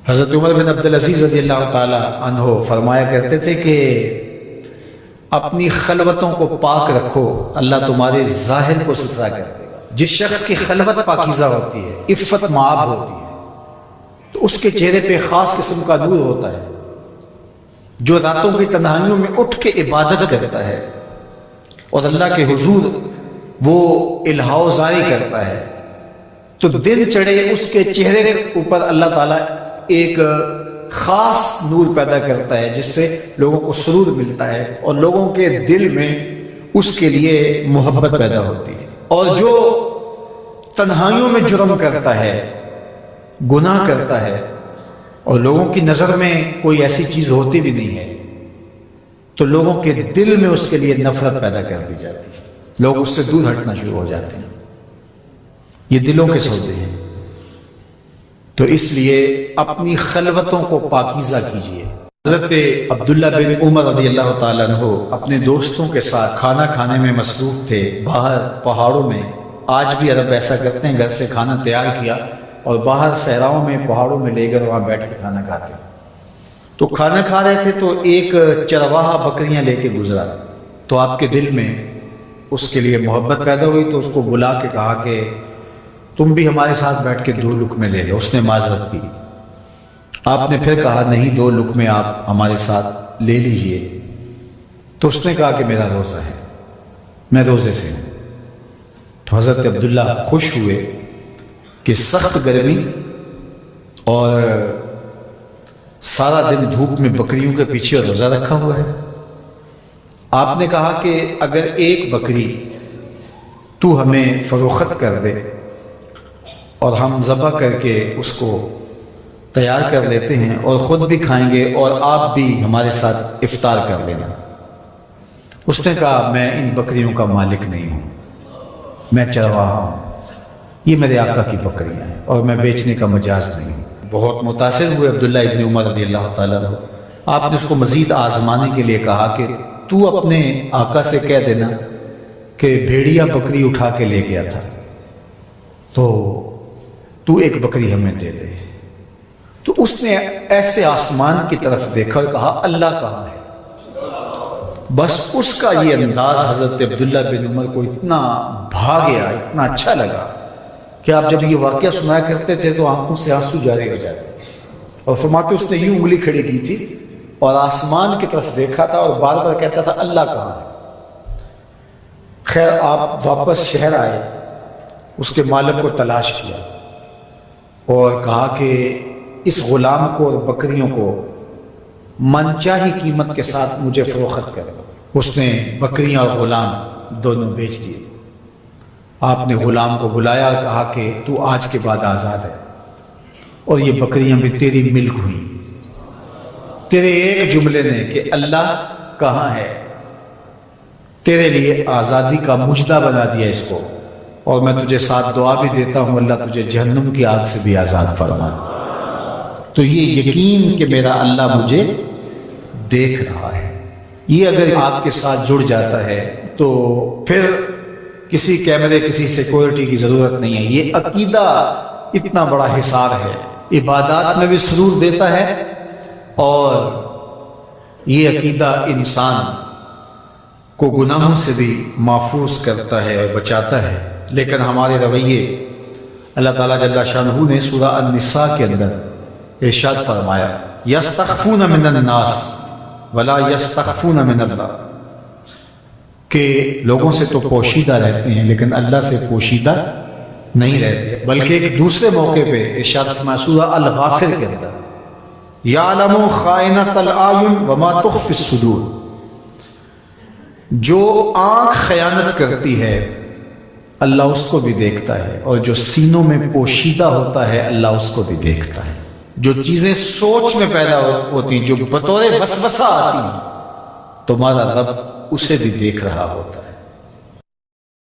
حضرت عمر بن عبدالعزیز رضی اللہ تعالی عنہ فرمایا کرتے تھے کہ اپنی خلوتوں کو پاک رکھو، اللہ تمہارے ظاہر کو ستھرا کر دے گا۔ جس شخص کی خلوت پاکیزہ ہوتی ہے، عفت مآب ہوتی ہے، تو اس کے چہرے پہ خاص قسم کا نور ہوتا ہے۔ جو راتوں کی تنہائیوں میں اٹھ کے عبادت کرتا ہے اور اللہ کے حضور وہ الہا و زاری کرتا ہے، تو دن چڑھے اس کے چہرے کے اوپر اللہ تعالیٰ ایک خاص نور پیدا کرتا ہے، جس سے لوگوں کو سرور ملتا ہے اور لوگوں کے دل میں اس کے لیے محبت پیدا ہوتی ہے۔ اور جو تنہائیوں میں جرم کرتا ہے، گناہ کرتا ہے، اور لوگوں کی نظر میں کوئی ایسی چیز ہوتی بھی نہیں ہے، تو لوگوں کے دل میں اس کے لیے نفرت پیدا کر دی جاتی ہے، لوگ اس سے دور ہٹنا شروع ہو جاتے ہیں۔ یہ دلوں کے سودے ہیں۔ تو اس لیے اپنی خلوتوں کو پاکیزہ کیجیے۔ حضرت عبداللہ بن عمر رضی اللہ تعالیٰ عنہ اپنے دوستوں کے ساتھ کھانا کھانے میں مصروف تھے، باہر پہاڑوں میں۔ آج بھی عرب ایسا کرتے ہیں، گھر سے کھانا تیار کیا اور باہر صحراؤں میں پہاڑوں میں لے کر وہاں بیٹھ کے کھانا کھاتے ہیں۔ تو کھانا کھا رہے تھے تو ایک چرواہا بکریاں لے کے گزرا، تو آپ کے دل میں اس کے لیے محبت پیدا ہوئی، تو اس کو بلا کے کہا کہ تم بھی ہمارے ساتھ بیٹھ کے 2 لقمے لے لو۔ اس نے معذرت کی۔ آپ نے پھر کہا نہیں، 2 لقمے آپ ہمارے ساتھ لے لیجئے۔ تو اس نے کہا کہ میرا روزہ ہے، میں روزے سے ہوں۔ تو حضرت عبداللہ خوش ہوئے کہ سخت گرمی اور سارا دن دھوپ میں بکریوں کے پیچھے روزہ رکھا ہوا ہے۔ آپ نے کہا کہ اگر ایک بکری تو ہمیں فروخت کر دے اور ہم ذبح کر کے اس کو تیار کر لیتے ہیں اور خود بھی کھائیں گے اور آپ بھی ہمارے ساتھ افطار کر لینا۔ اس نے کہا میں ان بکریوں کا مالک نہیں ہوں، میں چرواہا ہوں، یہ میرے آقا کی بکریاں ہیں اور میں بیچنے کا مجاز نہیں ہوں۔ بہت متاثر ہوئے عبداللہ ابن عمر رضی اللہ تعالیٰ عنہ۔ آپ نے اس کو مزید آزمانے کے لیے کہا کہ تو اپنے آقا سے کہہ دینا کہ بھیڑیا بکری اٹھا کے لے گیا تھا، تو ایک بکری ہمیں دے دے۔ تو اس نے ایسے آسمان کی طرف دیکھا اور کہا اللہ کہاں ہے؟ بس اس کا یہ انداز حضرت عبداللہ بن عمر کو اتنا بھا گیا، اتنا اچھا لگا کہ آپ جب یہ واقعہ سنایا کرتے تھے تو آنکھوں سے آنسو جاری ہو جاتے، اور فرماتے اس نے یوں انگلی کھڑی کی تھی اور آسمان کی طرف دیکھا تھا اور بار بار کہتا تھا اللہ کہاں ہے۔ خیر آپ واپس شہر آئے، اس کے مالک کو تلاش کیا اور کہا کہ اس غلام کو اور بکریوں کو من چاہی قیمت کے ساتھ مجھے فروخت کر۔ اس نے بکریاں اور غلام دونوں بیچ دیے۔ آپ نے غلام کو بلایا اور کہا کہ تو آج کے بعد آزاد ہے اور یہ بکریاں بھی تیری ملک ہوئی، تیرے ایک جملے نے کہ اللہ کہاں ہے تیرے لیے آزادی کا مجدہ بنا دیا اس کو، اور میں تجھے ساتھ دعا بھی دیتا ہوں اللہ تجھے جہنم کی آگ سے بھی آزاد فرما۔ تو یہ یقین کہ میرا اللہ مجھے دیکھ رہا ہے، یہ اگر آپ کے ساتھ جڑ جاتا ہے تو پھر کسی کیمرے کسی سیکورٹی کی ضرورت نہیں ہے۔ یہ عقیدہ اتنا بڑا حصار ہے، عبادات میں بھی سرور دیتا ہے، اور یہ عقیدہ انسان کو گناہوں سے بھی محفوظ کرتا ہے اور بچاتا ہے۔ لیکن ہمارے رویے، اللہ تعالیٰ جل شانہ نے سورہ النساء کے اندر ارشاد فرمایا یستخفون من الناس ولا یستخفون من اللہ، کہ لوگوں سے تو پوشیدہ رہتے ہیں لیکن اللہ سے پوشیدہ نہیں رہتے۔ بلکہ ایک دوسرے موقع پہ ارشاد فرمایا سورہ الغافر کے اندر یعلم خائنۃ الاعین وما تخفی الصدور، جو آنکھ خیانت کرتی ہے اللہ اس کو بھی دیکھتا ہے، اور جو سینوں میں پوشیدہ ہوتا ہے اللہ اس کو بھی دیکھتا ہے۔ جو چیزیں سوچ میں پیدا ہوتی، جو بطور وسوسہ آتی، تمہارا رب اسے بھی دیکھ رہا ہوتا ہے۔